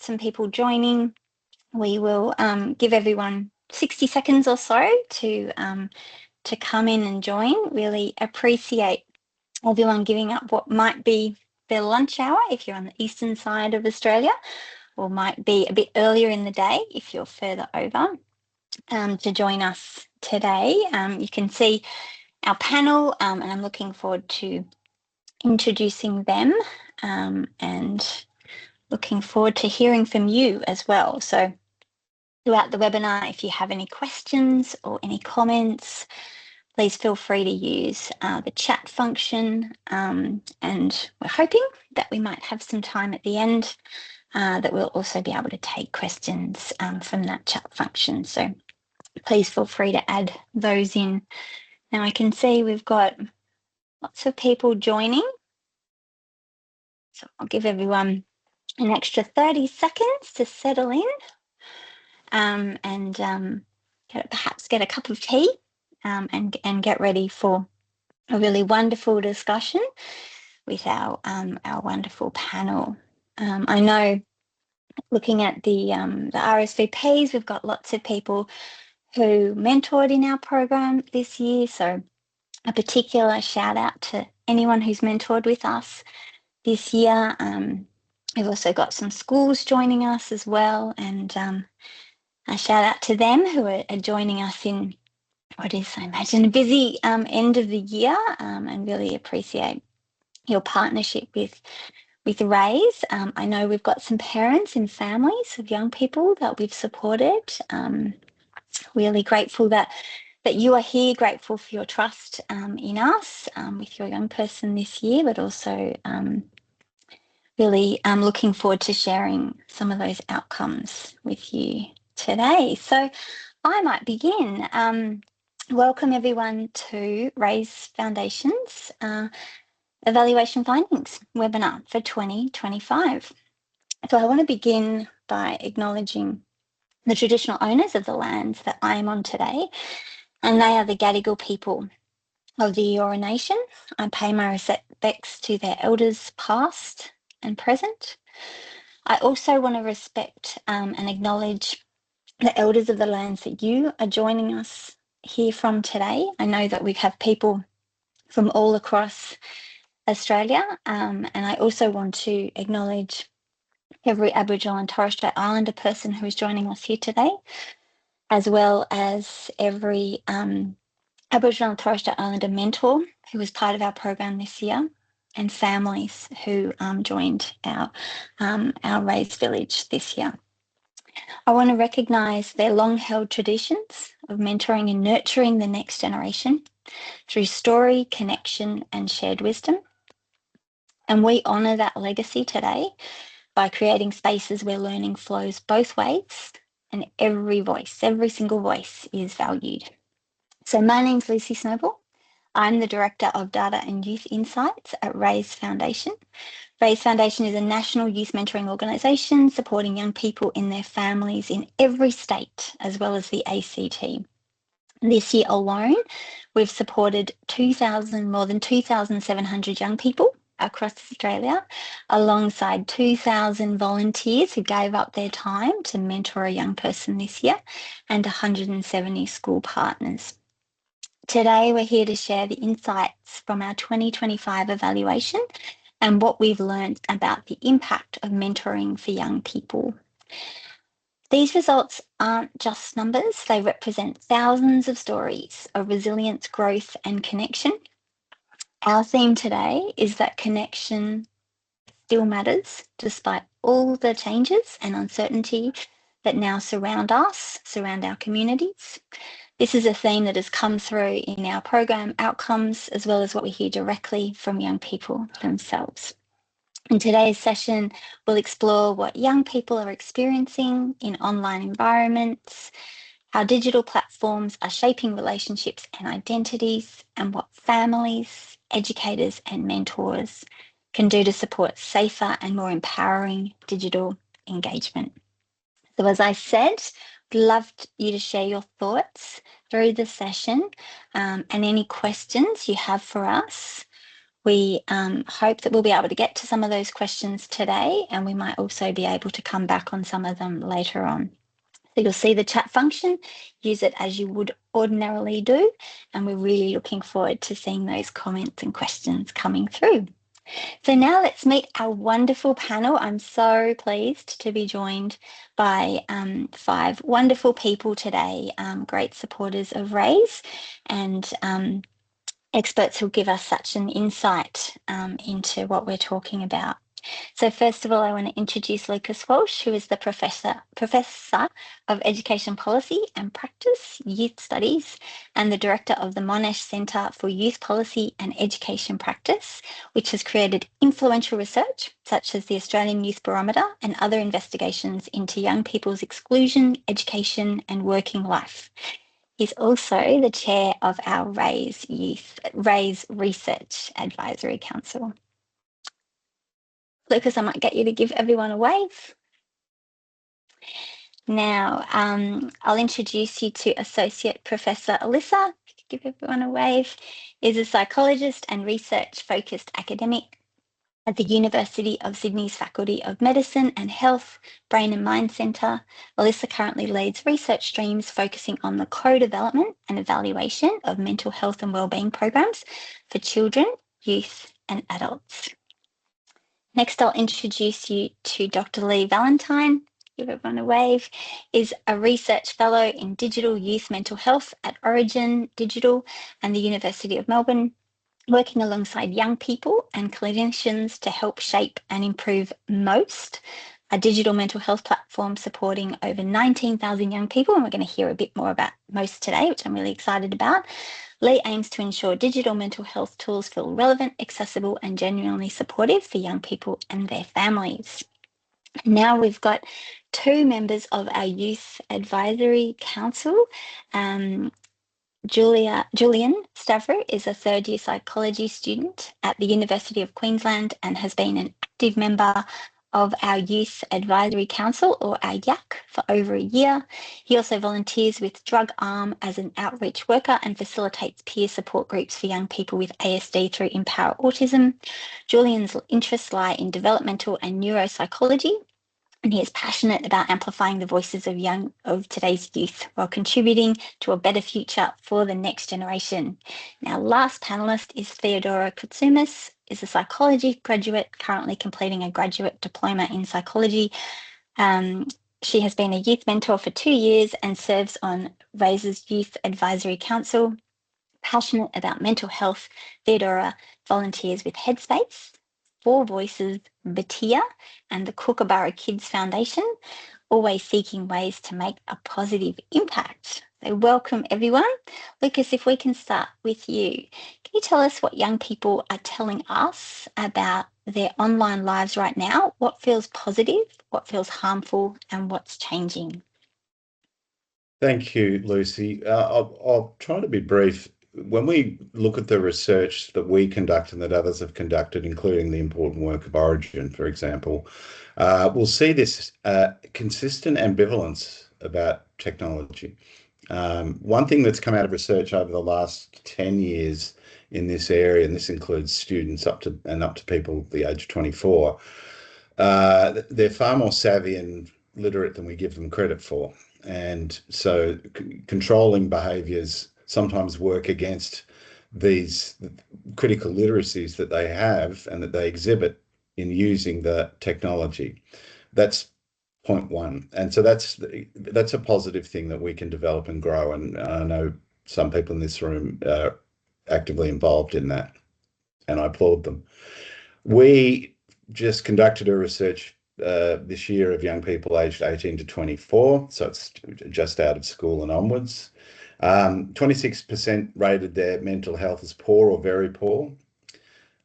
some people joining, we will give everyone 60 seconds or so to come in and join. Really appreciate everyone giving up what might be their lunch hour if you're on the eastern side of Australia, or might be a bit earlier in the day if you're further over, to join us today. You can see our panel, and I'm looking forward to introducing them, and looking forward to hearing from you as well. So throughout the webinar, if you have any questions or any comments, please feel free to use the chat function, and we're hoping that we might have some time at the end that we'll also be able to take questions from that chat function. So please feel free to add those in. Now I can see we've got lots of people joining, so I'll give everyone an extra 30 seconds to settle in, and perhaps get a cup of tea, and get ready for a really wonderful discussion with our wonderful panel. I know, looking at the RSVPs, we've got lots of people who mentored in our program this year, so a particular shout out to anyone who's mentored with us this year. We've also got some schools joining us as well, and a shout out to them who are joining us in what is, I imagine, a busy end of the year, and really appreciate your partnership with Raise. I know we've got some parents and families of young people that we've supported. Really grateful that you are here, grateful for your trust in us with your young person this year, but also really looking forward to sharing some of those outcomes with you today. So I might begin. Welcome everyone to Raise Foundation's Evaluation Findings webinar for 2025. So I want to begin by acknowledging the traditional owners of the lands that I am on today, and they are the Gadigal people of the Eora Nation. I pay my respects to their elders past and present. I also want to respect and acknowledge the elders of the lands that you are joining us here from today. I know that we have people from all across Australia, and I also want to acknowledge every Aboriginal and Torres Strait Islander person who is joining us here today, as well as every Aboriginal and Torres Strait Islander mentor who was part of our program this year, and families who joined our Raise Village this year. I want to recognise their long-held traditions of mentoring and nurturing the next generation through story, connection, and shared wisdom. And we honour that legacy today by creating spaces where learning flows both ways and every voice, every single voice is valued. So my name's Lucy Snowball. I'm the Director of Data and Youth Insights at Raise Foundation. Raise Foundation is a national youth mentoring organisation supporting young people in their families in every state, as well as the ACT. This year alone, we've supported more than 2,700 young people across Australia, alongside 2,000 volunteers who gave up their time to mentor a young person this year, and 170 school partners. Today, we're here to share the insights from our 2025 evaluation and what we've learned about the impact of mentoring for young people. These results aren't just numbers, they represent thousands of stories of resilience, growth, and connection. Our theme today is that connection still matters despite all the changes and uncertainty that now surround us, surround our communities. This is a theme that has come through in our program outcomes, as well as what we hear directly from young people themselves. In today's session, we'll explore what young people are experiencing in online environments, how digital platforms are shaping relationships and identities, and what families, educators, and mentors can do to support safer and more empowering digital engagement. So as I said, I'd love you to share your thoughts through the session, and any questions you have for us. We hope that we'll be able to get to some of those questions today, and we might also be able to come back on some of them later on. So you'll see the chat function, use it as you would ordinarily do, and we're really looking forward to seeing those comments and questions coming through. So now let's meet our wonderful panel. I'm so pleased to be joined by 5 wonderful people today, great supporters of RAISE, and experts who'll give us such an insight into what we're talking about. So first of all, I want to introduce Lucas Walsh, who is the Professor of Education Policy and Practice, Youth Studies, and the Director of the Monash Centre for Youth Policy and Education Practice, which has created influential research, such as the Australian Youth Barometer and other investigations into young people's exclusion, education, and working life. He's also the chair of our RAISE Research Advisory Council. Lucas, I might get you to give everyone a wave. Now, I'll introduce you to Associate Professor Alyssa. Give everyone a wave. Is a psychologist and research-focused academic at the University of Sydney's Faculty of Medicine and Health, Brain and Mind Centre. Alyssa currently leads research streams focusing on the co-development and evaluation of mental health and wellbeing programs for children, youth, and adults. Next, I'll introduce you to Dr. Lee Valentine. Give everyone a wave. Is a research fellow in digital youth mental health at Origin Digital and the University of Melbourne, working alongside young people and clinicians to help shape and improve MOST, a digital mental health platform supporting over 19,000 young people. And we're going to hear a bit more about MOST today, which I'm really excited about. Lee aims to ensure digital mental health tools feel relevant, accessible, and genuinely supportive for young people and their families. Now we've got 2 members of our Youth Advisory Council. Julian Stavro is a third-year psychology student at the University of Queensland and has been an active member of our Youth Advisory Council, or our YAC, for over a year. He also volunteers with Drug Arm as an outreach worker and facilitates peer support groups for young people with ASD through Empower Autism. Julian's interests lie in developmental and neuropsychology, and he is passionate about amplifying the voices of today's youth while contributing to a better future for the next generation. Now, last panelist is Theodora Koutsumis, is a psychology graduate currently completing a graduate diploma in psychology. She has been a youth mentor for 2 years and serves on RAISE's Youth Advisory Council. Passionate about mental health, Theodora volunteers with Headspace, 4 Voices, Batia, and the Kookaburra Kids Foundation, always seeking ways to make a positive impact. So welcome everyone. Lucas, if we can start with you. Can you tell us what young people are telling us about their online lives right now? What feels positive, what feels harmful, and what's changing? Thank you, Lucy. I'll try to be brief. When we look at the research that we conduct and that others have conducted, including the important work of Origin, for example, we'll see this consistent ambivalence about technology. One thing that's come out of research over the last 10 years in this area, and this includes students up to people the age of 24, they're far more savvy and literate than we give them credit for. And so controlling behaviours sometimes work against these critical literacies that they have and that they exhibit in using the technology. That's point one. And so that's a positive thing that we can develop and grow. And I know some people in this room are actively involved in that, and I applaud them. We just conducted a research this year of young people aged 18 to 24, so it's just out of school and onwards. 26% rated their mental health as poor or very poor,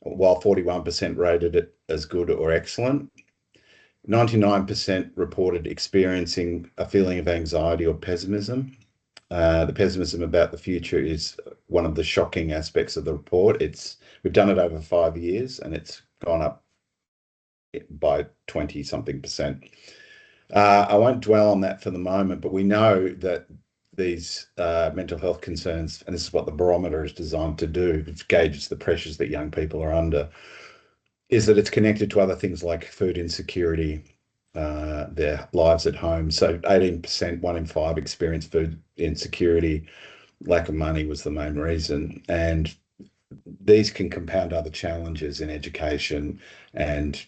while 41% rated it as good or excellent. 99% reported experiencing a feeling of anxiety or pessimism. The pessimism about the future is one of the shocking aspects of the report. We've done it over 5 years and it's gone up by 20-something%. I won't dwell on that for the moment, but we know that these mental health concerns, and this is what the barometer is designed to do, it gauges the pressures that young people are under, is that it's connected to other things like food insecurity, their lives at home. So 18%, 1 in 5 experience food insecurity. Lack of money was the main reason. And these can compound other challenges in education and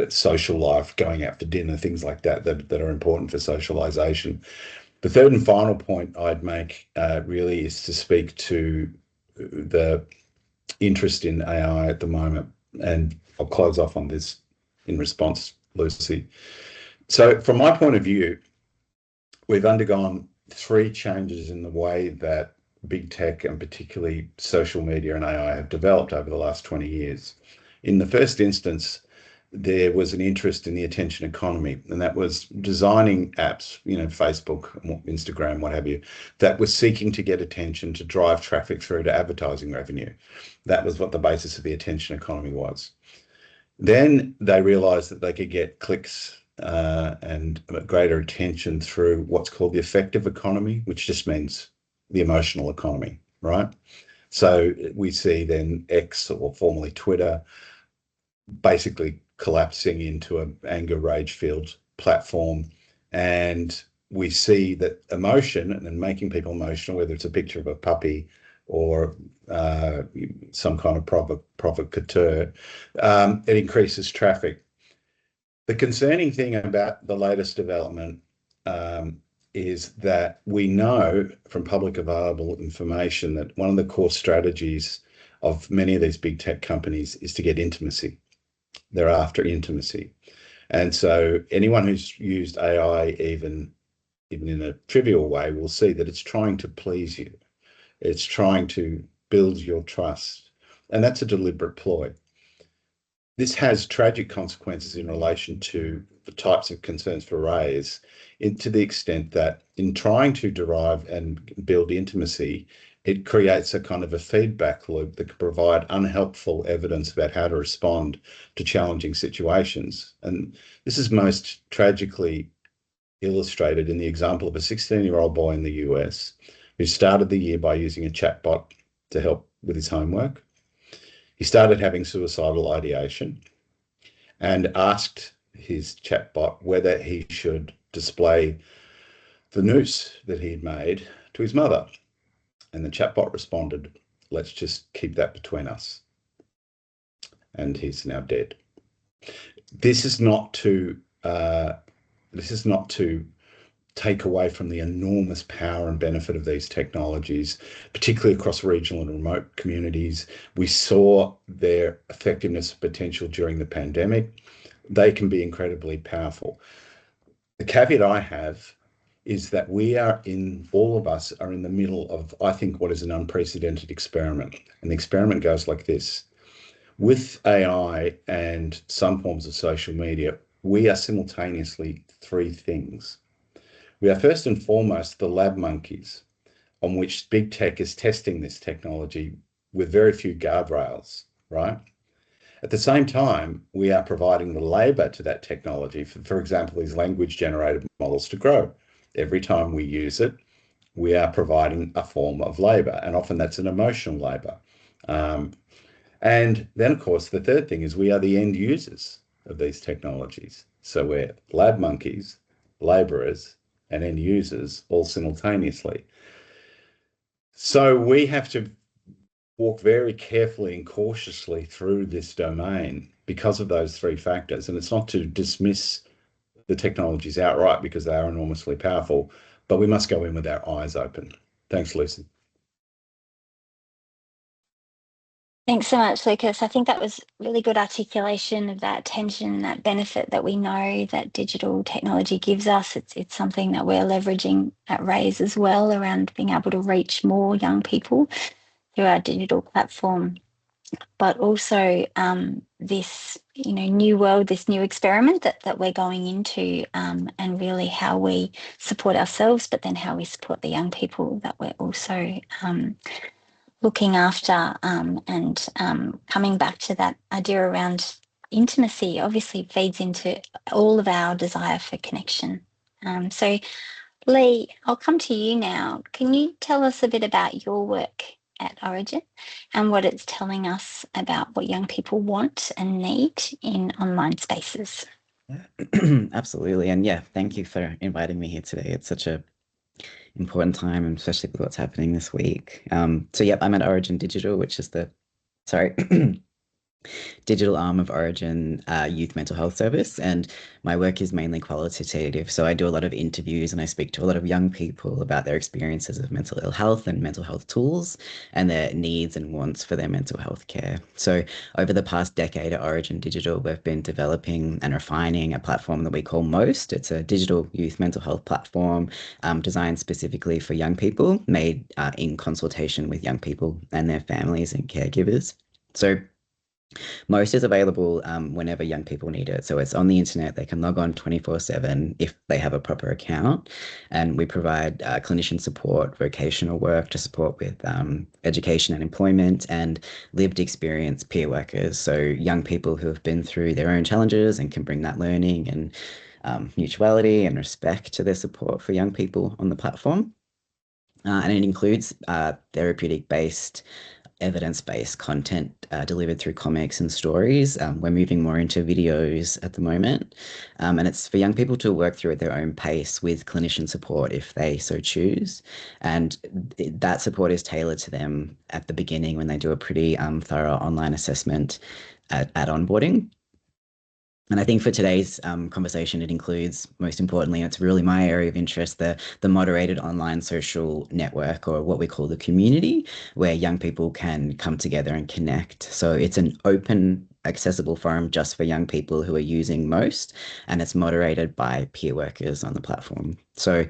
social life, going out for dinner, things like that are important for socialization. The third and final point I'd make really is to speak to the interest in AI at the moment. And I'll close off on this in response, Lucy. So from my point of view, we've undergone 3 changes in the way that big tech and particularly social media and AI have developed over the last 20 years. In the first instance, there was an interest in the attention economy, and that was designing apps, Facebook, Instagram, what have you, that was seeking to get attention to drive traffic through to advertising revenue. That was what the basis of the attention economy was. Then they realized that they could get clicks and greater attention through what's called the affective economy, which just means the emotional economy, right? So we see then X, or formerly Twitter, basically collapsing into an anger rage-filled platform. And we see that emotion and making people emotional, whether it's a picture of a puppy or some kind of provocateur, it increases traffic. The concerning thing about the latest development is that we know from public available information that one of the core strategies of many of these big tech companies is to get intimacy. They're after intimacy. And so anyone who's used AI, even in a trivial way, will see that it's trying to please you. It's trying to build your trust. And that's a deliberate ploy. This has tragic consequences in relation to the types of concerns for Raise, to the extent that in trying to derive and build intimacy, it creates a kind of a feedback loop that can provide unhelpful evidence about how to respond to challenging situations. And this is most tragically illustrated in the example of a 16-year-old boy in the US who started the year by using a chatbot to help with his homework. He started having suicidal ideation and asked his chatbot whether he should display the noose that he'd made to his mother. And the chatbot responded, "Let's just keep that between us." And he's now dead. This is not to take away from the enormous power and benefit of these technologies, particularly across regional and remote communities. We saw their effectiveness and potential during the pandemic. They can be incredibly powerful. The caveat I have is that all of us are in the middle of, I think, what is an unprecedented experiment. And the experiment goes like this. With AI and some forms of social media, we are simultaneously 3 things. We are first and foremost the lab monkeys on which big tech is testing this technology with very few guardrails, right? At the same time, we are providing the labor to that technology, for example, these language generated models to grow. Every time we use it, we are providing a form of labor, and often that's an emotional labor. And then, of course, the third thing is we are the end users of these technologies. So we're lab monkeys, laborers, and end users all simultaneously. So we have to walk very carefully and cautiously through this domain because of those 3 factors. And it's not to dismiss the technologies outright because they are enormously powerful, but we must go in with our eyes open. Thanks, Lucy. Thanks so much, Lucas. I think that was really good articulation of that tension, that benefit that we know that digital technology gives us. It's something that we're leveraging at Raise as well, around being able to reach more young people through our digital platform. But also this, new world, this new experiment that we're going into, and really how we support ourselves, but then how we support the young people that we're also looking after, and coming back to that idea around intimacy obviously feeds into all of our desire for connection. So Lee, I'll come to you now. Can you tell us a bit about your work at Origin and what it's telling us about what young people want and need in online spaces? Yeah, absolutely. And yeah, thank you for inviting me here today. It's such a important time, and especially with what's happening this week. So yep, I'm at Origin Digital, which is the sorry, digital arm of Origin Youth Mental Health Service. And my work is mainly qualitative. So I do a lot of interviews and I speak to a lot of young people about their experiences of mental ill health and mental health tools and their needs and wants for their mental health care. So over the past decade at Origin Digital, we've been developing and refining a platform that we call MOST. It's a digital youth mental health platform designed specifically for young people, made in consultation with young people and their families and caregivers. So most is available whenever young people need it. So it's on the internet. They can log on 24/7 if they have a proper account. And we provide clinician support, vocational work to support with education and employment, and lived experience peer workers. So young people who have been through their own challenges and can bring that learning and mutuality and respect to their support for young people on the platform. And it includes therapeutic-based evidence-based content delivered through comics and stories. We're moving more into videos at the moment. And it's for young people to work through at their own pace with clinician support if they so choose. And that support is tailored to them at the beginning when they do a pretty thorough online assessment at onboarding. And I think for today's conversation, it includes, most importantly, it's really my area of interest, the moderated online social network, or what we call the community, where young people can come together and connect. So it's an open, accessible forum just for young people who are using MOST, and it's moderated by peer workers on the platform. So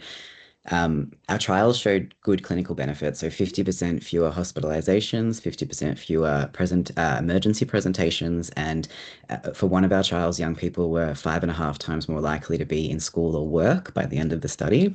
our trials showed good clinical benefits, so 50% fewer hospitalizations, 50% fewer emergency presentations, and for one of our trials, young people were 5.5 times more likely to be in school or work by the end of the study.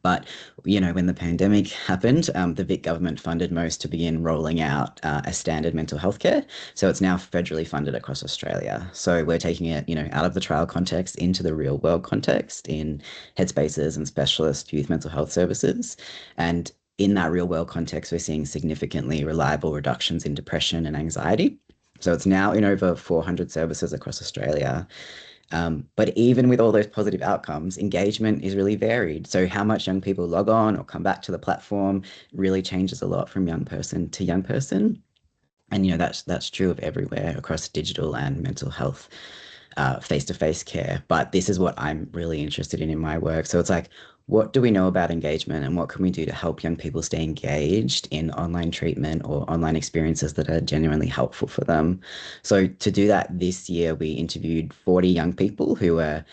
But, when the pandemic happened, the Vic government funded MOST to begin rolling out a standard mental health care. So it's now federally funded across Australia. So we're taking it, out of the trial context into the real world context in headspaces and specialist youth mental health services. And in that real world context, we're seeing significantly reliable reductions in depression and anxiety. So it's now in over 400 services across Australia. But even with all those positive outcomes, engagement is really varied. So how much young people log on or come back to the platform really changes a lot from young person to young person. And that's true of everywhere across digital and mental health face-to-face care. But this is what I'm really interested in my work. So it's like, what do we know about engagement, and what can we do to help young people stay engaged in online treatment or online experiences that are genuinely helpful for them? So to do that this year, we interviewed 40 young people who were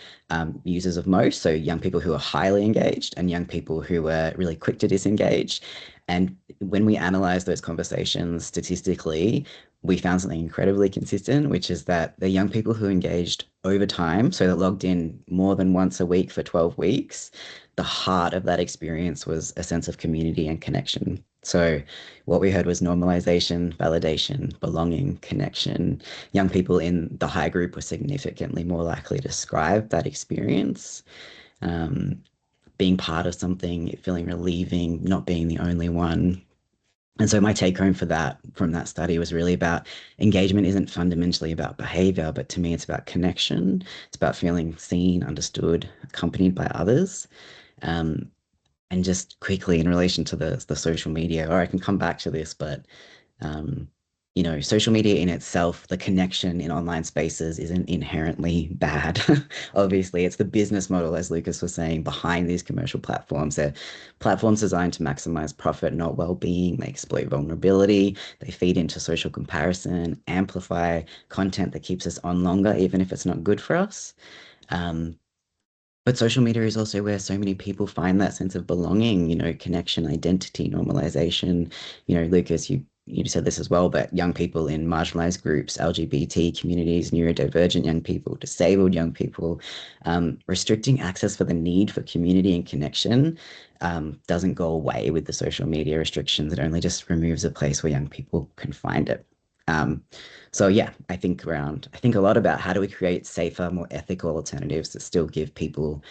users of MOST, so young people who are highly engaged and young people who were really quick to disengage. And when we analyzed those conversations statistically, we found something incredibly consistent, which is that the young people who engaged over time, so that logged in more than once a week for 12 weeks, the heart of that experience was a sense of community and connection. So what we heard was normalization, validation, belonging, connection. Young people in the high group were significantly more likely to describe that experience. Being part of something, feeling relieving, not being the only one. And so my take home from that study was really about engagement isn't fundamentally about behavior, but to me, it's about connection. It's about feeling seen, understood, accompanied by others. And just quickly in relation to the social media, or I can come back to this, but um, social media in itself, the connection in online spaces isn't inherently bad. Obviously, it's the business model, as Lucas was saying, behind these commercial platforms. They're platforms designed to maximize profit, not well-being. They exploit vulnerability. They feed into social comparison, amplify content that keeps us on longer, even if it's not good for us. But social media is also where so many people find that sense of belonging, connection, identity, normalization. Lucas, you said this as well, but young people in marginalized groups, LGBT communities, neurodivergent young people, disabled young people, restricting access for the need for community and connection doesn't go away with the social media restrictions. It only just removes a place where young people can find it. So yeah, I think a lot about how do we create safer, more ethical alternatives that still give people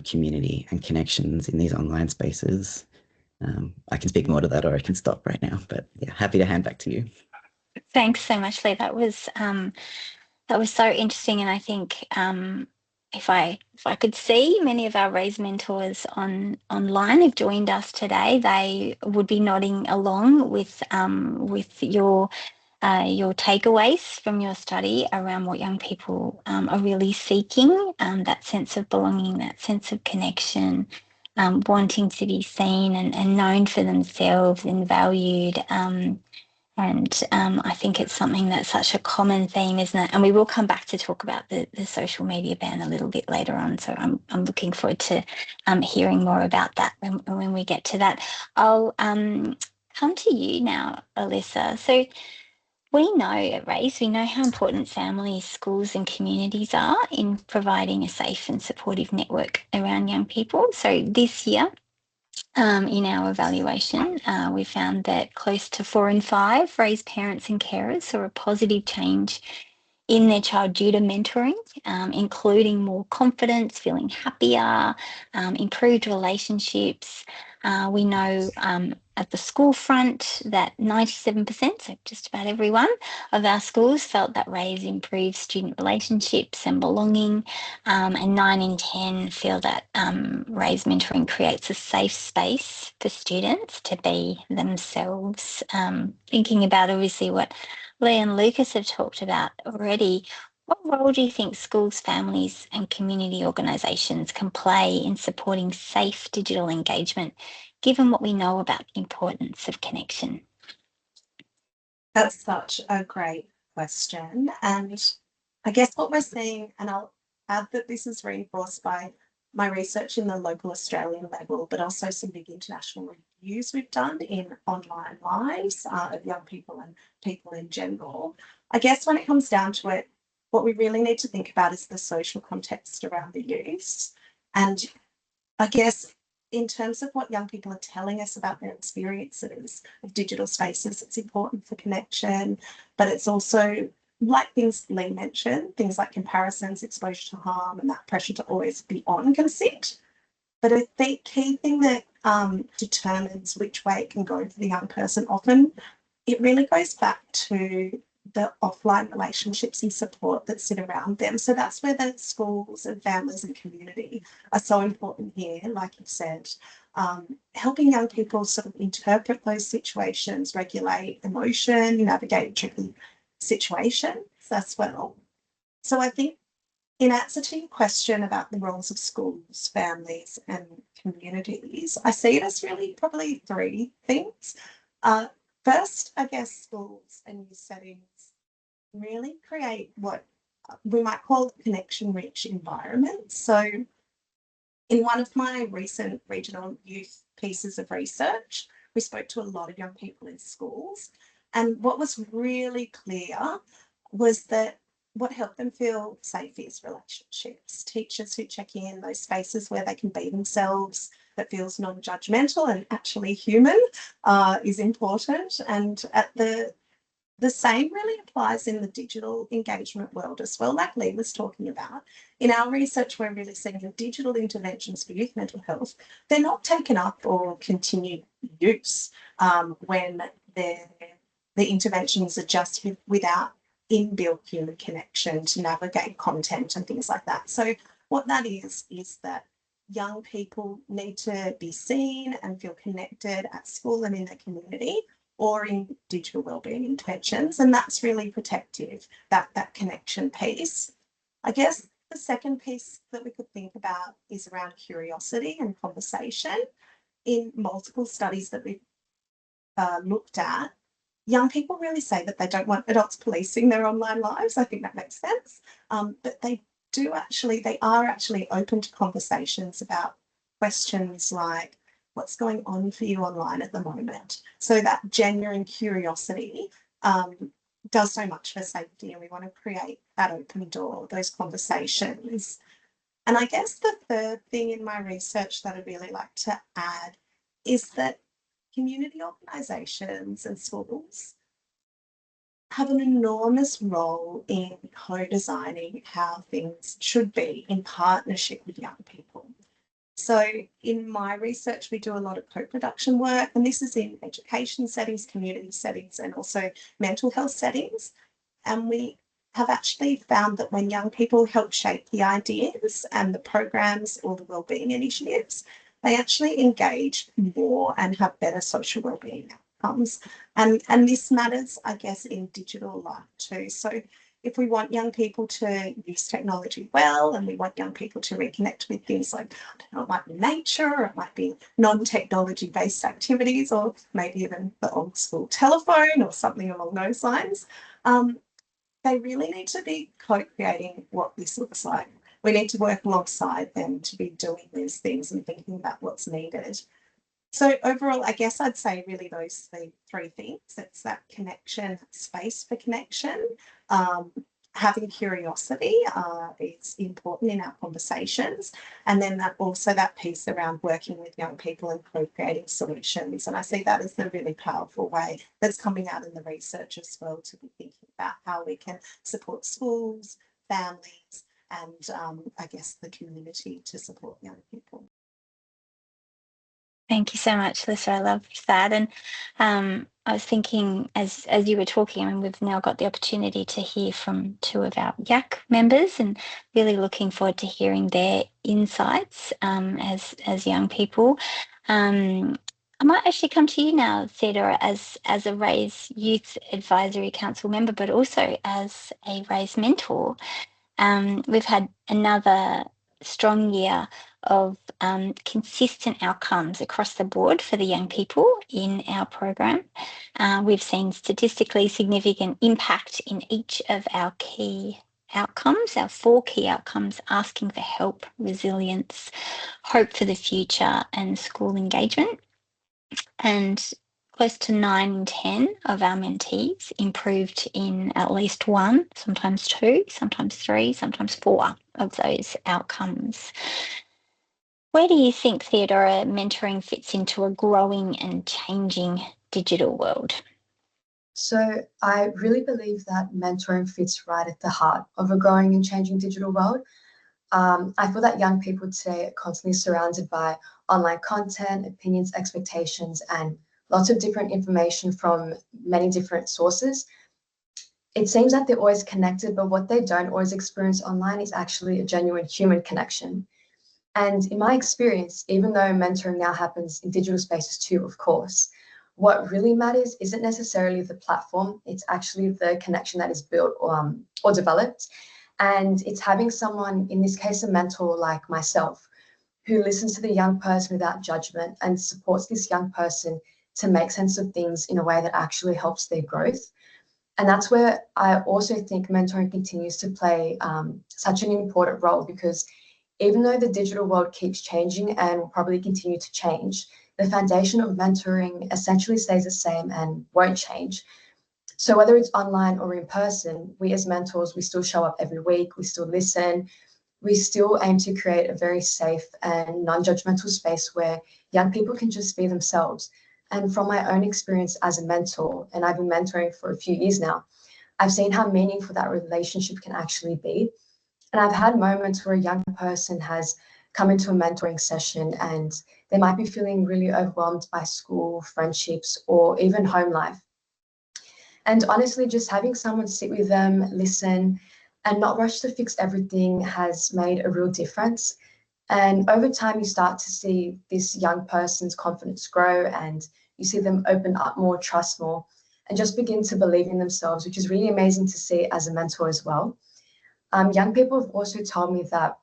community and connections in these online spaces. I can speak more to that, or I can stop right now, but yeah, happy to hand back to you. Thanks so much, Lee. That was so interesting, and I think if I could see many of our Raise mentors online have joined us today, they would be nodding along with your takeaways from your study around what young people are really seeking, that sense of belonging, that sense of connection, wanting to be seen and known for themselves and valued. I think it's something that's such a common theme, isn't it? And we will come back to talk about the social media ban a little bit later on. So I'm looking forward to hearing more about that when we get to that. I'll come to you now, Alyssa. So we know at Raise, we know how important families, schools and communities are in providing a safe and supportive network around young people. So this year, in our evaluation, we found that close to 4 in 5 Raise parents and carers saw a positive change in their child due to mentoring, including more confidence, feeling happier, improved relationships. We know at the school front that 97%, so just about everyone of our schools, felt that Raise improved student relationships and belonging, and 9 in 10 feel that Raise mentoring creates a safe space for students to be themselves. Thinking about obviously what Lee and Lucas have talked about already, what role do you think schools, families and community organisations can play in supporting safe digital engagement, given what we know about the importance of connection? That's such a great question. And I guess what we're seeing, and I'll add that this is reinforced by my research in the local Australian level, but also some big international reviews we've done in online lives of young people and people in general. I guess when it comes down to it, what we really need to think about is the social context around the use. And I guess in terms of what young people are telling us about their experiences of digital spaces, it's important for connection, but it's also, like things Lee mentioned, things like comparisons, exposure to harm, and that pressure to always be on consent. But I think key thing that determines which way it can go for the young person, often it really goes back to the offline relationships and support that sit around them. So that's where the schools and families and community are so important here, like you said, helping young people sort of interpret those situations, regulate emotion, navigate tricky situations as well. So I think in answer to your question about the roles of schools, families and communities, I see it as really probably 3 things. First, I guess schools and youth settings really create what we might call connection-rich environments. So in one of my recent regional youth pieces of research, we spoke to a lot of young people in schools. And what was really clear was that what helped them feel safe is relationships, teachers who check in, those spaces where they can be themselves, that feels non-judgmental and actually human is important. And at the same really applies in the digital engagement world as well, like Lee was talking about. In our research, we're really seeing the digital interventions for youth mental health, they're not taken up or continued use when the interventions are just without inbuilt human connection to navigate content and things like that. So what that is that young people need to be seen and feel connected at school and in their community or in digital wellbeing interventions, and that's really protective, that connection piece. I guess the second piece that we could think about is around curiosity and conversation. In multiple studies that we've looked at, young people really say that they don't want adults policing their online lives. I think that makes sense. But they are actually open to conversations about questions like, what's going on for you online at the moment? So that genuine curiosity does so much for safety, and we want to create that open door, those conversations. And I guess the third thing in my research that I'd really like to add is that community organisations and schools have an enormous role in co-designing how things should be in partnership with young people. So in my research, we do a lot of co-production work, and this is in education settings, community settings, and also mental health settings. And we have actually found that when young people help shape the ideas and the programs or the wellbeing initiatives, they actually engage more and have better social wellbeing outcomes. And this matters, I guess, in digital life too. So if we want young people to use technology well, and we want young people to reconnect with things like, I don't know, it might be nature, or it might be non-technology based activities, or maybe even the old school telephone or something along those lines, they really need to be co-creating what this looks like. We need to work alongside them to be doing these things and thinking about what's needed. So overall, I guess I'd say really those three things. It's that connection, space for connection, having curiosity is important in our conversations, and then that piece around working with young people and co-creating solutions. And I see that as a really powerful way that's coming out in the research as well, to be thinking about how we can support schools, families, and I guess the community to support young people. Thank you so much, Lisa. I loved that. And I was thinking, as you were talking, I mean, we've now got the opportunity to hear from two of our YAC members, and really looking forward to hearing their insights as young people. I might actually come to you now, Theodora, as a RAISE Youth Advisory Council member, but also as a RAISE mentor. We've had another strong year of consistent outcomes across the board for the young people in our program. We've seen statistically significant impact in each of our key outcomes, our 4 key outcomes: asking for help, resilience, hope for the future, and school engagement. And close to 9 in 10 of our mentees improved in at least 1, sometimes 2, sometimes 3, sometimes 4 of those outcomes. Where do you think, Theodora, mentoring fits into a growing and changing digital world? So I really believe that mentoring fits right at the heart of a growing and changing digital world. I feel that young people today are constantly surrounded by online content, opinions, expectations, and lots of different information from many different sources. It seems that they're always connected, but what they don't always experience online is actually a genuine human connection. And in my experience, even though mentoring now happens in digital spaces too, of course, what really matters isn't necessarily the platform, it's actually the connection that is built or developed. And it's having someone, in this case, a mentor like myself, who listens to the young person without judgment and supports this young person to make sense of things in a way that actually helps their growth. And that's where I also think mentoring continues to play such an important role, because even though the digital world keeps changing and will probably continue to change, the foundation of mentoring essentially stays the same and won't change. So whether it's online or in person, we as mentors, we still show up every week, we still listen, we still aim to create a very safe and non-judgmental space where young people can just be themselves. And from my own experience as a mentor, and I've been mentoring for a few years now, I've seen how meaningful that relationship can actually be. And I've had moments where a young person has come into a mentoring session and they might be feeling really overwhelmed by school, friendships, or even home life. And honestly, just having someone sit with them, listen, and not rush to fix everything has made a real difference. And over time, you start to see this young person's confidence grow, and you see them open up more, trust more, and just begin to believe in themselves, which is really amazing to see as a mentor as well. Young people have also told me that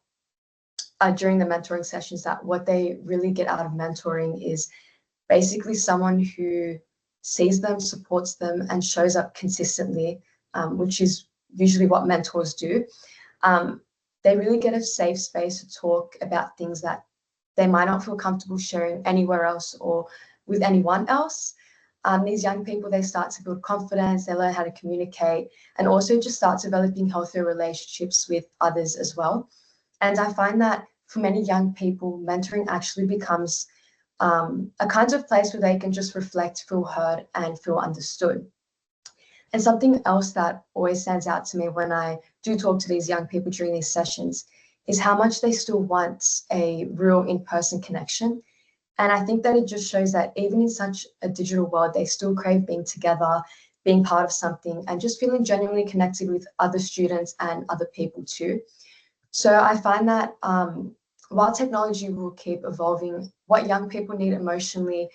during the mentoring sessions, that what they really get out of mentoring is basically someone who sees them, supports them, and shows up consistently, which is usually what mentors do. They really get a safe space to talk about things that they might not feel comfortable sharing anywhere else or with anyone else. These young people, they start to build confidence, they learn how to communicate, and also just start developing healthier relationships with others as well. And I find that for many young people, mentoring actually becomes a kind of place where they can just reflect, feel heard, and feel understood. And something else that always stands out to me when I do talk to these young people during these sessions is how much they still want a real in-person connection. And I think that it just shows that even in such a digital world, they still crave being together, being part of something, and just feeling genuinely connected with other students and other people too. So I find that while technology will keep evolving, what young people need emotionally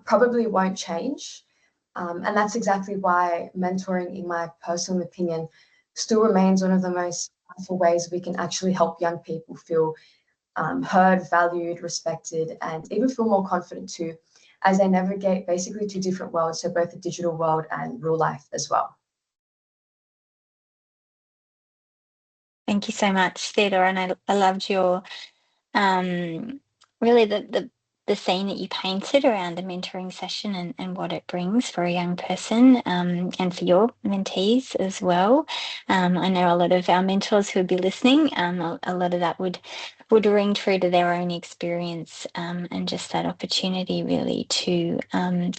probably won't change. And that's exactly why mentoring, in my personal opinion, still remains one of the most powerful ways we can actually help young people feel heard, valued, respected, and even feel more confident too, as they navigate basically two different worlds, so both the digital world and real life as well. Thank you so much, Theodora, and I loved your really the scene that you painted around a mentoring session and what it brings for a young person and for your mentees as well. I know a lot of our mentors who would be listening, a lot of that would ring true to their own experience and just that opportunity really to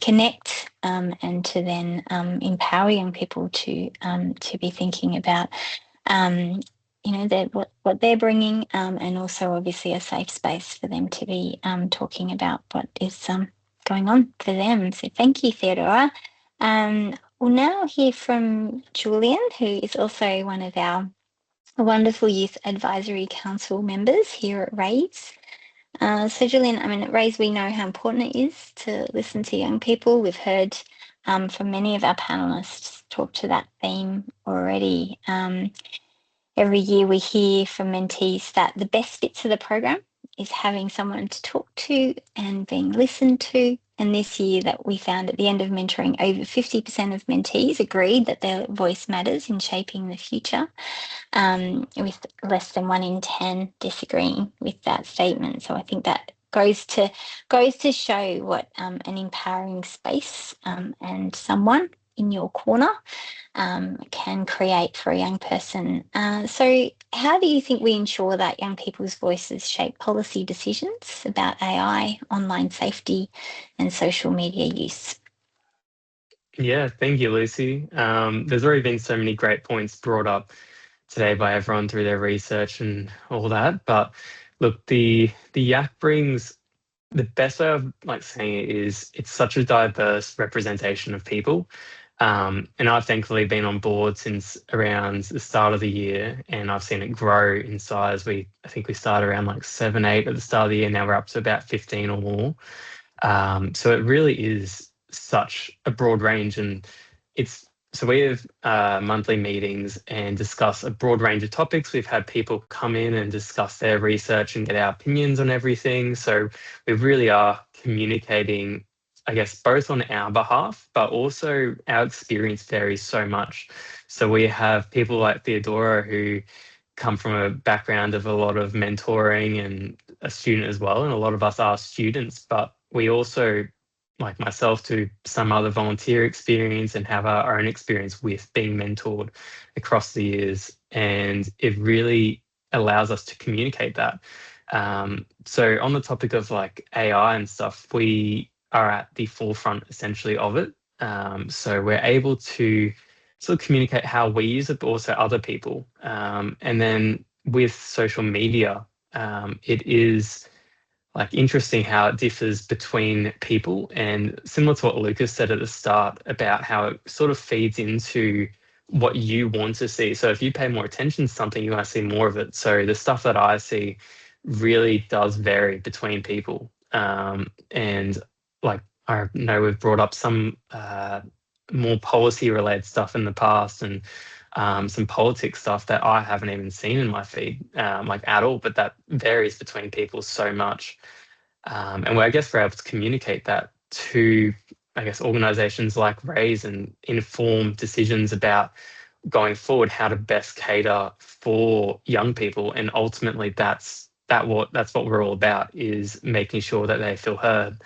connect and to then empower young people to be thinking about what they're bringing, and also obviously a safe space for them to be talking about what is going on for them. So thank you, Theodora. We'll now hear from Julian, who is also one of our wonderful Youth Advisory Council members here at RAISE. So Julian, I mean, at RAISE, we know how important it is to listen to young people. We've heard from many of our panelists talk to that theme already. Every year we hear from mentees that the best bits of the program is having someone to talk to and being listened to. And this year that we found at the end of mentoring, over 50% of mentees agreed that their voice matters in shaping the future, with less than 1 in 10 disagreeing with that statement. So I think that goes to show what an empowering space and someone in your corner can create for a young person. So how do you think we ensure that young people's voices shape policy decisions about AI, online safety and social media use? Yeah, thank you, Lucy. There's already been so many great points brought up today by everyone through their research and all that. But look, the YAC brings, the best way of like saying it is it's such a diverse representation of people. And I've thankfully been on board since around the start of the year, and I've seen it grow in size. I think we started around like 7, 8 at the start of the year. Now we're up to about 15 or more. So it really is such a broad range, and so we have monthly meetings and discuss a broad range of topics. We've had people come in and discuss their research and get our opinions on everything. So we really are communicating, I guess, both on our behalf, but also our experience varies so much. So we have people like Theodora who come from a background of a lot of mentoring and a student as well. And a lot of us are students, but we also, like myself, do some other volunteer experience and have our own experience with being mentored across the years. And it really allows us to communicate that. So on the topic of like AI and stuff, we are at the forefront essentially of it. So we're able to sort of communicate how we use it, but also other people. And then with social media, it is like interesting how it differs between people, and similar to what Lucas said at the start about how it sort of feeds into what you want to see. So if you pay more attention to something, you're going to see more of it. So the stuff that I see really does vary between people. And like I know we've brought up some more policy related stuff in the past, and some politics stuff that I haven't even seen in my feed like at all, but that varies between people so much. And I guess we're able to communicate that to, I guess, organisations like RAISE and inform decisions about going forward how to best cater for young people. And ultimately that's what we're all about, is making sure that they feel heard.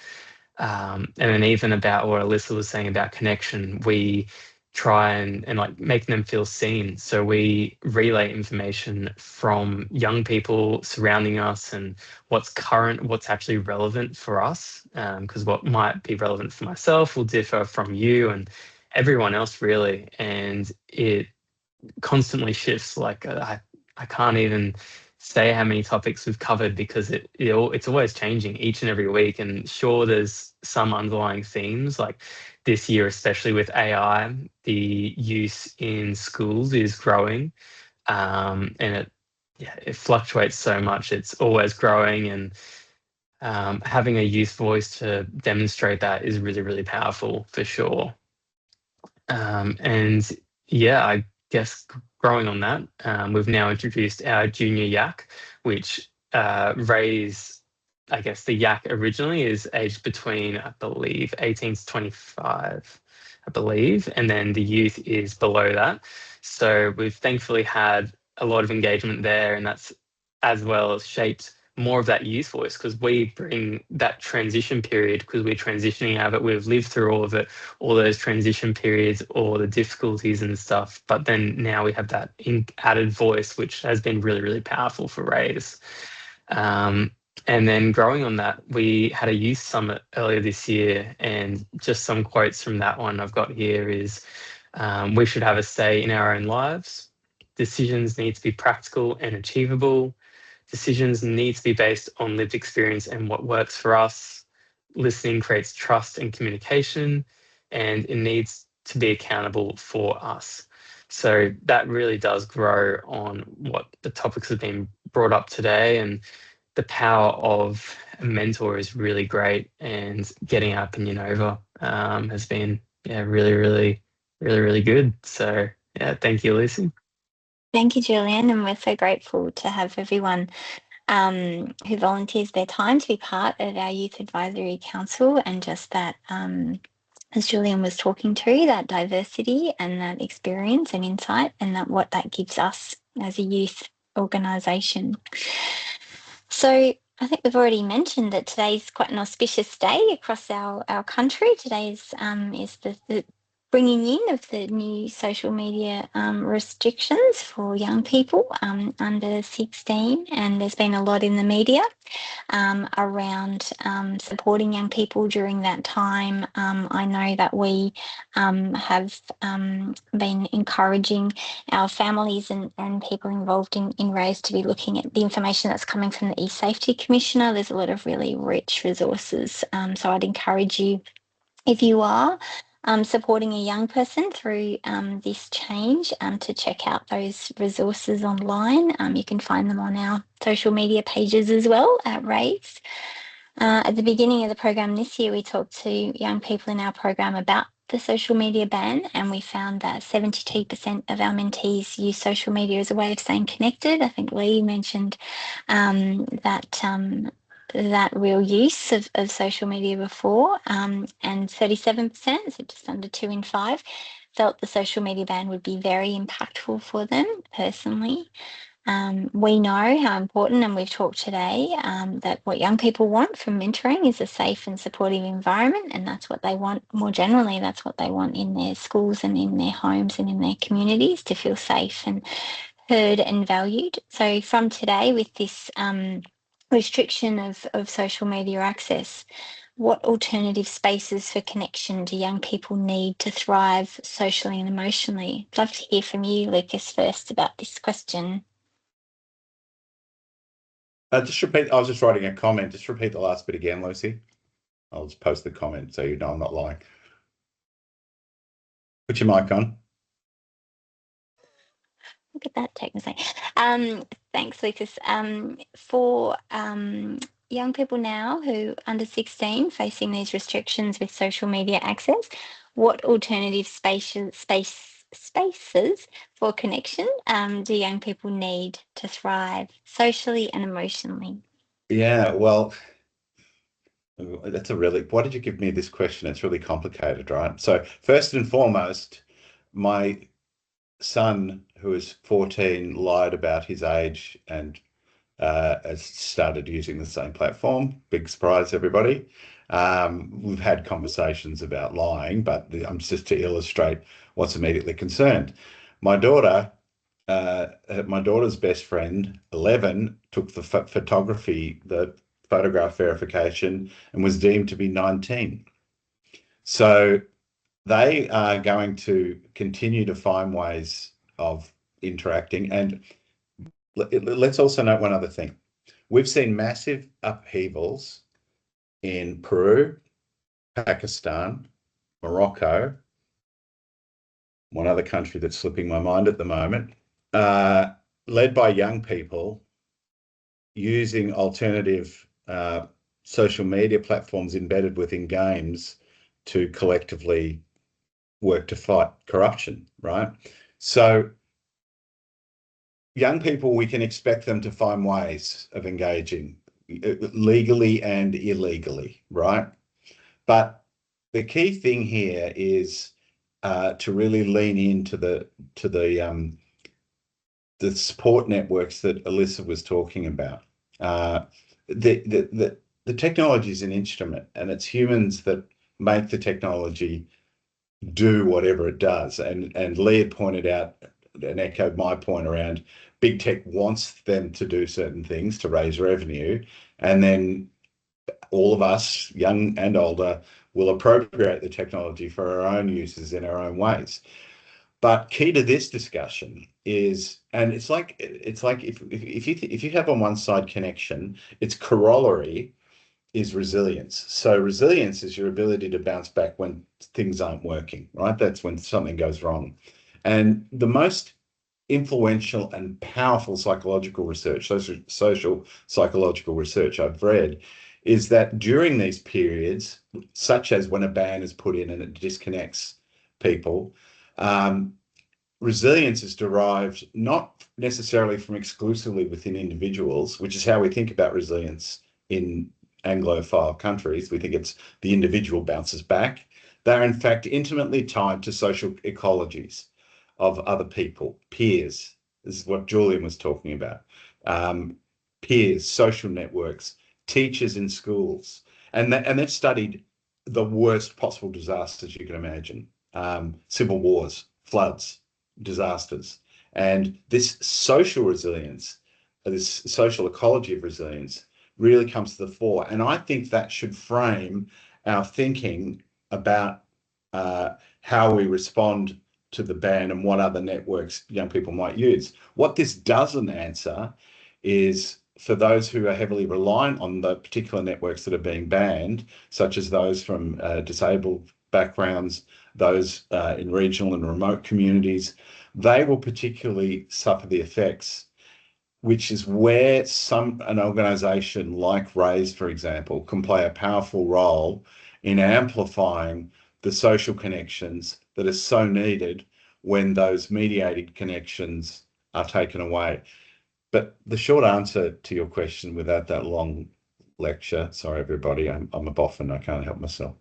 And then even about what Alyssa was saying about connection, we try and like make them feel seen. So we relay information from young people surrounding us and what's current, what's actually relevant for us. Because what might be relevant for myself will differ from you, and everyone else really, and it constantly shifts. Like I can't even say how many topics we've covered because it's always changing each and every week. And sure, there's some underlying themes like this year, especially with AI, the use in schools is growing, and it fluctuates so much. It's always growing, and having a youth voice to demonstrate that is really, really powerful for sure. And yeah, I guess growing on that, we've now introduced our junior yak, which raise, I guess the yak originally is aged between, I believe, 18 to 25, I believe, and then the youth is below that. So we've thankfully had a lot of engagement there, and that's as well as shaped more of that youth voice because we bring that transition period because we're transitioning out of it. We've lived through all of it, all those transition periods, all the difficulties and stuff. But then now we have that added voice, which has been really, really powerful for Raise. And then growing on that, we had a youth summit earlier this year, and just some quotes from that one I've got here is, we should have a say in our own lives. Decisions need to be practical and achievable. Decisions need to be based on lived experience and what works for us. Listening creates trust and communication, and it needs to be accountable for us. So that really does grow on what the topics have been brought up today, and the power of a mentor is really great, and getting our opinion over has been really, really, really, really good. So yeah, thank you, Lucy. Thank you, Julian, and we're so grateful to have everyone who volunteers their time to be part of our Youth Advisory Council, and just that, as Julian was talking to, that diversity and that experience and insight, and that what that gives us as a youth organisation. So I think we've already mentioned that today's quite an auspicious day across our country. Today's is the bringing in of the new social media restrictions for young people under 16, and there's been a lot in the media around supporting young people during that time. I know that we have been encouraging our families and people involved in Raise to be looking at the information that's coming from the eSafety Commissioner. There's a lot of really rich resources. So I'd encourage you, if you are supporting a young person through this change, to check out those resources online. You can find them on our social media pages as well at Raise. At the beginning of the program this year, we talked to young people in our program about the social media ban, and we found that 72% of our mentees use social media as a way of staying connected. I think Lee mentioned that real use of social media before, and 37%, so just under 2 in 5, felt the social media ban would be very impactful for them personally. We know how important, and we've talked today, that what young people want from mentoring is a safe and supportive environment, and that's what they want more generally. That's what they want in their schools and in their homes and in their communities, to feel safe and heard and valued. So from today, with this restriction of social media access, what alternative spaces for connection do young people need to thrive socially and emotionally? I'd love to hear from you, Lucas, first about this question. Just repeat. I was just writing a comment. Just repeat the last bit again, Lucy. I'll just post the comment so you know I'm not lying. Put your mic on. Look at that technically. Thanks, Lucas. For young people now who under 16 facing these restrictions with social media access, what alternative spaces for connection do young people need to thrive socially and emotionally? Yeah, well, that's why did you give me this question? It's really complicated, right? So first and foremost, my son, who is 14, lied about his age and has started using the same platform. Big surprise, everybody. We've had conversations about lying, but I'm just to illustrate what's immediately concerned. My daughter's best friend, 11, took the photograph verification and was deemed to be 19. So they are going to continue to find ways of interacting. And let's also note one other thing. We've seen massive upheavals in Peru, Pakistan, Morocco, one other country that's slipping my mind at the moment, led by young people using alternative social media platforms embedded within games to collectively work to fight corruption, right? So young people, we can expect them to find ways of engaging legally and illegally, right? But the key thing here is to really lean into the support networks that Alyssa was talking about. The technology is an instrument, and it's humans that make the technology do whatever it does. And Lee had pointed out and echoed my point around big tech wants them to do certain things to raise revenue, and then all of us, young and older, will appropriate the technology for our own uses in our own ways. But key to this discussion is, and it's like if you have on one side connection, its corollary is resilience. So resilience is your ability to bounce back when things aren't working, right? That's when something goes wrong. And the most influential and powerful psychological research, social psychological research I've read, is that during these periods, such as when a ban is put in and it disconnects people, resilience is derived not necessarily from exclusively within individuals, which is how we think about resilience in Anglophile countries. We think it's the individual bounces back. They're in fact intimately tied to social ecologies of other people, peers. This is what Julian was talking about. Peers, social networks, teachers in schools. And they've studied the worst possible disasters you can imagine. Civil wars, floods, disasters. And this social resilience, this social ecology of resilience really comes to the fore. And I think that should frame our thinking about how we respond to the ban and what other networks young people might use. What this doesn't answer is for those who are heavily reliant on the particular networks that are being banned, such as those from disabled backgrounds, those in regional and remote communities, they will particularly suffer the effects, which is where an organisation like Raise, for example, can play a powerful role in amplifying the social connections that are so needed when those mediated connections are taken away. But the short answer to your question, without that long lecture, sorry everybody, I'm a boffin, I can't help myself,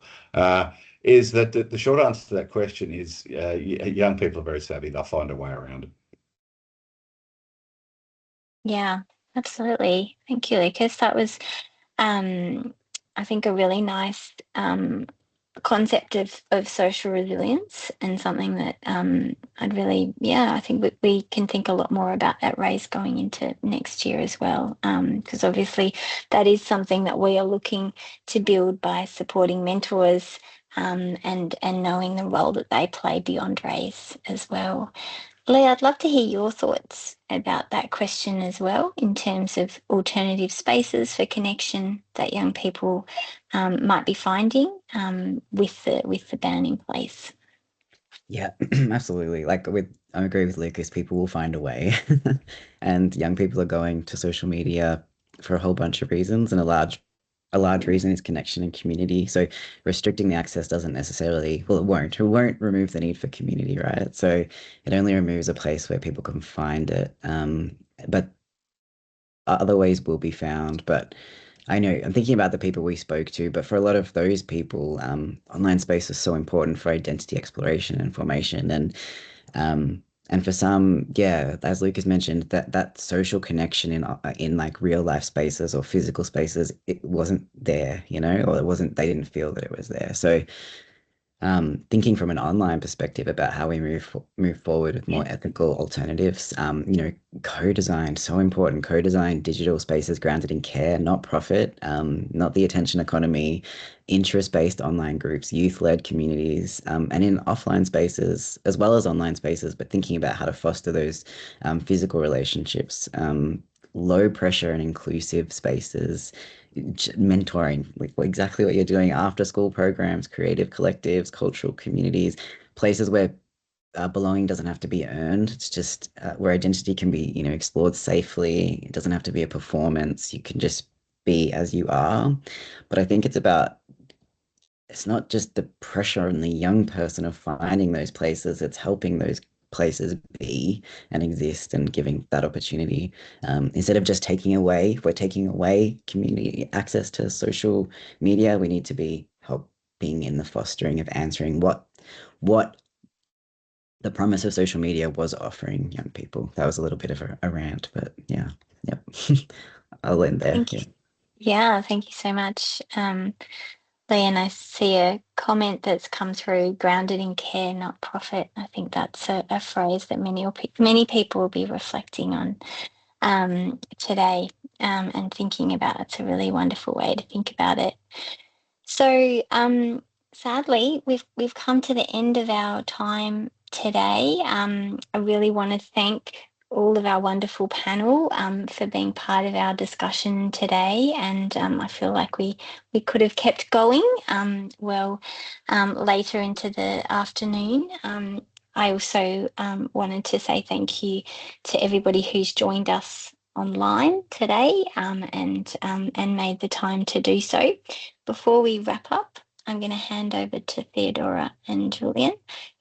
is that the short answer to that question is young people are very savvy, they'll find a way around it. Yeah, absolutely. Thank you, Lucas. That was, I think, a really nice concept of social resilience, and something that I'd really, I think we can think a lot more about at Raise going into next year as well, because obviously that is something that we are looking to build by supporting mentors and knowing the role that they play beyond Raise as well. Lee, I'd love to hear your thoughts about that question as well, in terms of alternative spaces for connection that young people might be finding with the ban in place. Yeah, absolutely. I agree with Lucas, people will find a way. And young people are going to social media for a whole bunch of reasons, and a large reason is connection and community. So restricting the access doesn't necessarily, well, it won't remove the need for community, right? So it only removes a place where people can find it. But other ways will be found. But I know I'm thinking about the people we spoke to, but for a lot of those people, online space is so important for identity exploration and formation. And for some, yeah, as Lucas mentioned, that social connection in like real life spaces or physical spaces, it wasn't there, or they didn't feel that it was there. So thinking from an online perspective about how we move forward with more ethical alternatives. Co-design, so important. Co-design digital spaces grounded in care, not profit, not the attention economy, interest-based online groups, youth-led communities, and in offline spaces as well as online spaces, but thinking about how to foster those physical relationships, low pressure and inclusive spaces, mentoring, like exactly what you're doing, after school programs, creative collectives, cultural communities, places where belonging doesn't have to be earned. It's just where identity can be, explored safely. It doesn't have to be a performance. You can just be as you are. But I think it's not just the pressure on the young person of finding those places, it's helping those places be and exist and giving that opportunity. Instead of just taking away, if we're taking away community access to social media, we need to be helping in the fostering of answering what the promise of social media was offering young people. That was a little bit of a rant, but yeah, yep. I'll end there. Thank you. Yeah, thank you so much. Leanne, I see a comment that's come through, grounded in care, not profit. I think that's a phrase that many people will be reflecting on today and thinking about. It's a really wonderful way to think about it. So sadly, we've come to the end of our time today. I really want to thank all of our wonderful panel for being part of our discussion today, and I feel like we could have kept going later into the afternoon. I also wanted to say thank you to everybody who's joined us online today and made the time to do so. Before we wrap up, I'm going to hand over to Theodora and Julian,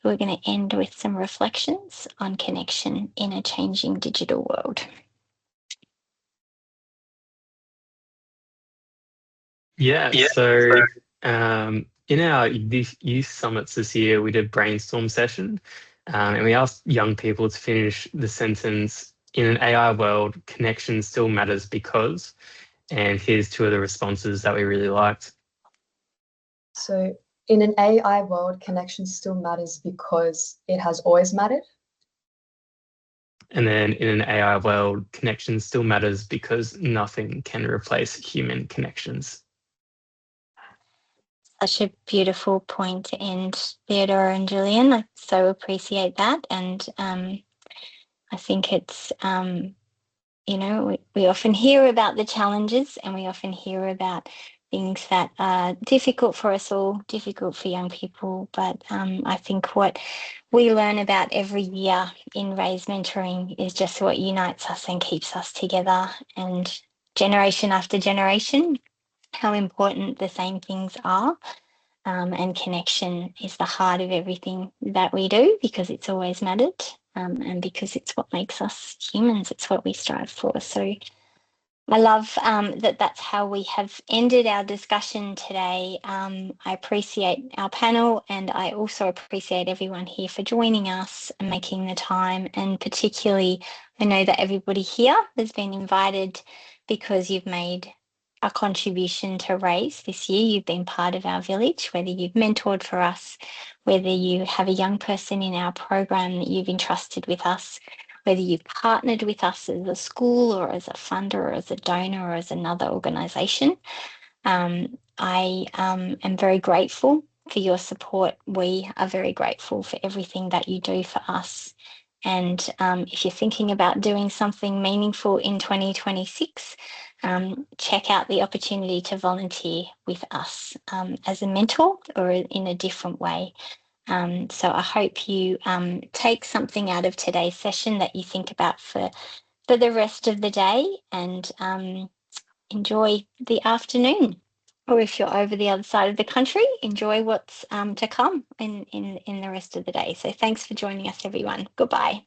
who are going to end with some reflections on connection in a changing digital world. Yeah, so in our youth summits this year, we did a brainstorm session and we asked young people to finish the sentence, "In an AI world, connection still matters because," and here's two of the responses that we really liked. So in an AI world, connection still matters because it has always mattered. And then in an AI world, connection still matters because nothing can replace human connections. Such a beautiful point to end, Theodora and Julian. I so appreciate that. And I think it's, we often hear about the challenges and we often hear about things that are difficult for us all, difficult for young people. But I think what we learn about every year in Raise Mentoring is just what unites us and keeps us together. And generation after generation, how important the same things are. And connection is the heart of everything that we do because it's always mattered and because it's what makes us humans. It's what we strive for. So I love that that's how we have ended our discussion today. I appreciate our panel and I also appreciate everyone here for joining us and making the time. And particularly, I know that everybody here has been invited because you've made a contribution to Raise this year. You've been part of our village, whether you've mentored for us, whether you have a young person in our program that you've entrusted with us, whether you've partnered with us as a school or as a funder or as a donor or as another organisation. I am very grateful for your support. We are very grateful for everything that you do for us. And if you're thinking about doing something meaningful in 2026, check out the opportunity to volunteer with us as a mentor or in a different way. So I hope you take something out of today's session that you think about for the rest of the day and enjoy the afternoon. Or if you're over the other side of the country, enjoy what's to come in the rest of the day. So thanks for joining us, everyone. Goodbye.